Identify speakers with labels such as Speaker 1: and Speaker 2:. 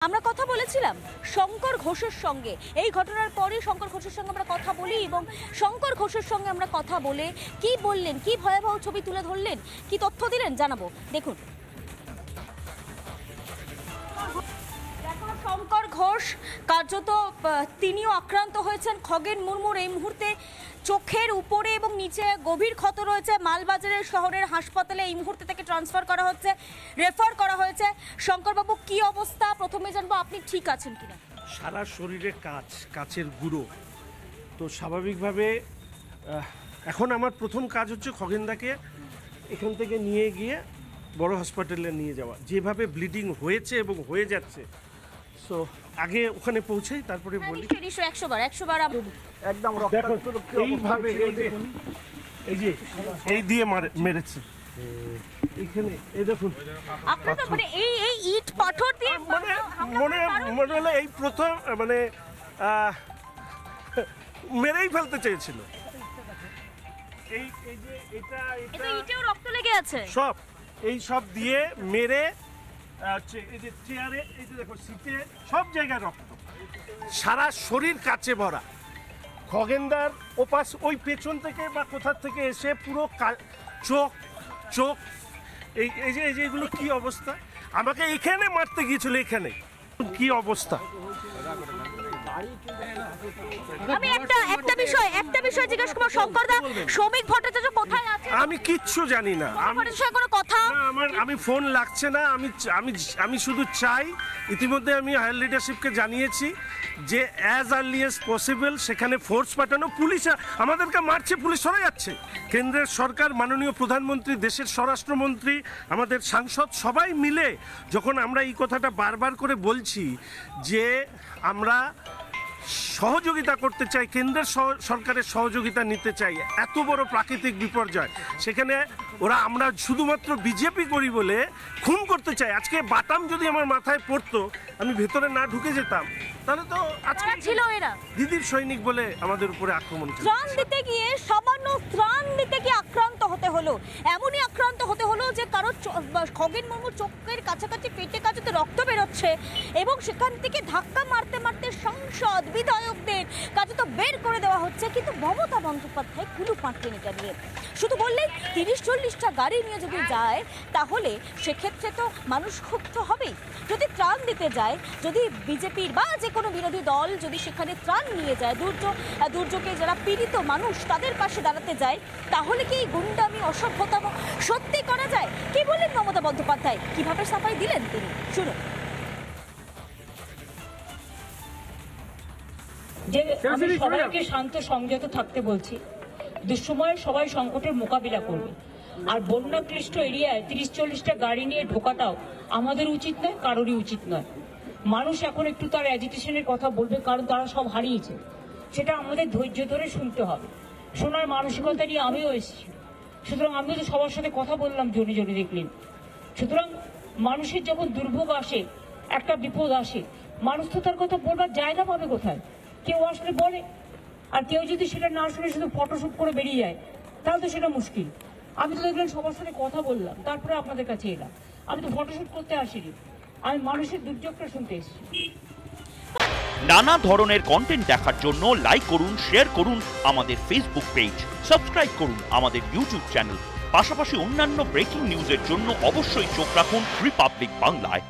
Speaker 1: আমরা কথা বলেছিলাম শঙ্কর ঘোষের সঙ্গে। এই ঘটনার পরে শঙ্কর ঘোষের সঙ্গে আমরা কথা বলি এবং শঙ্কর ঘোষের সঙ্গে আমরা কথা বলে কি বললেন, কি ভয়াবহ ছবি তুলে ধরলেন, কি তথ্য দিলেন জানাবো। দেখুন, শঙ্কর ঘোষ কার্যত তিনিও আক্রান্ত হয়েছেন। খগেন মুর্মুর এই মুহূর্তে চোখের উপরে এবং নিচে গভীর ক্ষত রয়েছে। মালবাজারের শহরের হাসপাতালে এই মুহূর্তে থেকে ট্রান্সফার করা হচ্ছে, রেফার করা হয়েছে। শঙ্করবাবু, কি অবস্থা? প্রথমে জানবো আপনি ঠিক আছেন কিনা।
Speaker 2: সারা শরীরে কাচের গুঁড়ো, তো স্বাভাবিকভাবে এখন আমার প্রথম কাজ হচ্ছে খগেনদাকে এখান থেকে নিয়ে গিয়ে বড় হসপিটালে নিয়ে যাওয়া। যেভাবে ব্লিডিং হয়েছে এবং হয়ে যাচ্ছে, সো আগে ওখানে পৌঁছাই, তারপরে বলি।
Speaker 1: 100 বার
Speaker 2: একদম এইভাবে এই যে এই দিয়ে মেরেছে এখানে, এই দেখুন
Speaker 1: আপনারা মানে এই ইট পাথর দিয়ে
Speaker 2: মনে হলো এই প্রথম মানে মেরেই ফেলতে চেয়েছিল। এই যে এটা
Speaker 1: ইটেও রক্ত লেগে আছে,
Speaker 2: সব দিয়ে মেরে এই যে চেয়ারে, এই যে দেখো সিটে, সব জায়গায় রক্ত, সারা শরীর কাচে ভরা। খগেনদার ওপাশ ওই পেছন থেকে বা কোথা থেকে এসে পুরো চোখ এই যে এগুলো কি অবস্থা। আমাকে এখানে মারতে গিয়েছিল, এখানে কি অবস্থা।
Speaker 1: আমি একটা বিষয় জিজ্ঞাসা করব। শঙ্করদা, শ্রমিক ভট্টাচার্য কোথায় আছে?
Speaker 2: আমি কিচ্ছু জানি না।
Speaker 1: কোনো কথা
Speaker 2: আমি ফোন লাগছে না। আমি শুধু চাই, ইতিমধ্যে আমি হায়ার লিডারশিপকে জানিয়েছি যে অ্যাজ আর্লি অ্যাজ পসিবল সেখানে ফোর্স পাঠানো। পুলিশ আমাদেরকে মারছে, পুলিশ সরে যাচ্ছে। কেন্দ্রের সরকার, মাননীয় প্রধানমন্ত্রী, দেশের স্বরাষ্ট্রমন্ত্রী, আমাদের সাংসদ সবাই মিলে যখন আমরা এই কথাটা বারবার করে বলছি যে আমরা সহযোগিতা করতে চাই, কেন্দ্রের সরকারের সহযোগিতা নিতে চাই, এত বড় প্রাকৃতিক বিপর্যয়, সেখানে আমরা শুধুমাত্র বিজেপি করি বলে খুন করতে চাই। আজকে বাটাম যদি আমার মাথায় পড়তো, আমি ভেতরে না ঢুকে যেতাম, তাহলে তো আজকে
Speaker 1: ছিল এরা
Speaker 2: দিদির সৈনিক বলে আমাদের উপরে আক্রমণ করে।
Speaker 1: ত্রাণ দিতে গিয়ে সামান্য ত্রাণ দিতে গিয়ে আক্রান্ত হতে হলো। এমনই আক্রান্ত হতে হলো যে কারো খগেন মুর্মুর চোখের কাছাকাছি পেটে কাছাতে রক্ত বেরোচ্ছে এবং সেখান থেকে ধাক্কা মারতে মারতে সংসদ বিধায়কদের কাছে তো বের করে দেওয়া হচ্ছে। কিন্তু মমতা বন্দ্যোপাধ্যায় কুলু পাঁটলেন এটা নিয়ে। শুধু বললেন 30-40টা গাড়ি নিয়ে যদি যায় তাহলে সেক্ষেত্রে তো মানুষ ক্ষুব্ধ হবেই। যদি ত্রাণ দিতে যায়, যদি বিজেপির বা যে কোনো বিরোধী দল যদি সেখানে ত্রাণ নিয়ে যায়, দুর্যোগে যারা পীড়িত মানুষ তাদের পাশে দাঁড়াতে যায়, তাহলে কি গুন্ডামি, অসভ্যতা সত্যি করা যায়? কি বললেন মমতা বন্দ্যোপাধ্যায়, কিভাবে সাফাই দিলেন তিনি, শুনুন।
Speaker 3: যে আমি সবাইকে শান্ত সংযত থাকতে বলছি। দুঃসময়ে সবাই সংকটের মোকাবিলা করবে, আর বন্যাক্লিষ্ট এরিয়ায় 30-40টা গাড়ি নিয়ে ঢোকাটাও আমাদের উচিত নয়, কারোরই উচিত নয়। মানুষ এখন একটু তার অ্যাজিটেশনের কথা বলবে, কারণ তারা সব হারিয়েছে। সেটা আমাদের ধৈর্য ধরে শুনতে হবে। শোনার মানসিকতা নিয়ে আমিও এসেছি, সুতরাং আমিও তো সবার সাথে কথা বললাম, জনে জনে দেখলেন। সুতরাং মানুষের যখন দুর্ভোগ আসে, একটা বিপদ আসে, মানুষ তো তার কথা বলবার জায়গা পাবে কোথায়? কেউ আসলে বলে, আর কেউ যদি সেটা না শুনে শুধু ফটোশুট করে বেরিয়ে যায়, তাহলে তো সেটা মুশকিল। আমি তো দেখলাম সবার সাথে কথা বললাম, তারপরে আপনাদের কাছে এলাম। আমি তো ফটোশুট করতে আসিনি, আমি মানুষের দুর্যোগটা শুনতে এসেছি।
Speaker 4: নানা ধরনের কন্টেন্ট দেখার জন্য লাইক করুন, শেয়ার করুন আমাদের ফেসবুক পেজ, সাবস্ক্রাইব করুন আমাদের ইউটিউব চ্যানেল। পাশাপাশি অন্যান্য ব্রেকিং নিউজের জন্য অবশ্যই চোখ রাখুন রিপাবলিক বাংলায়।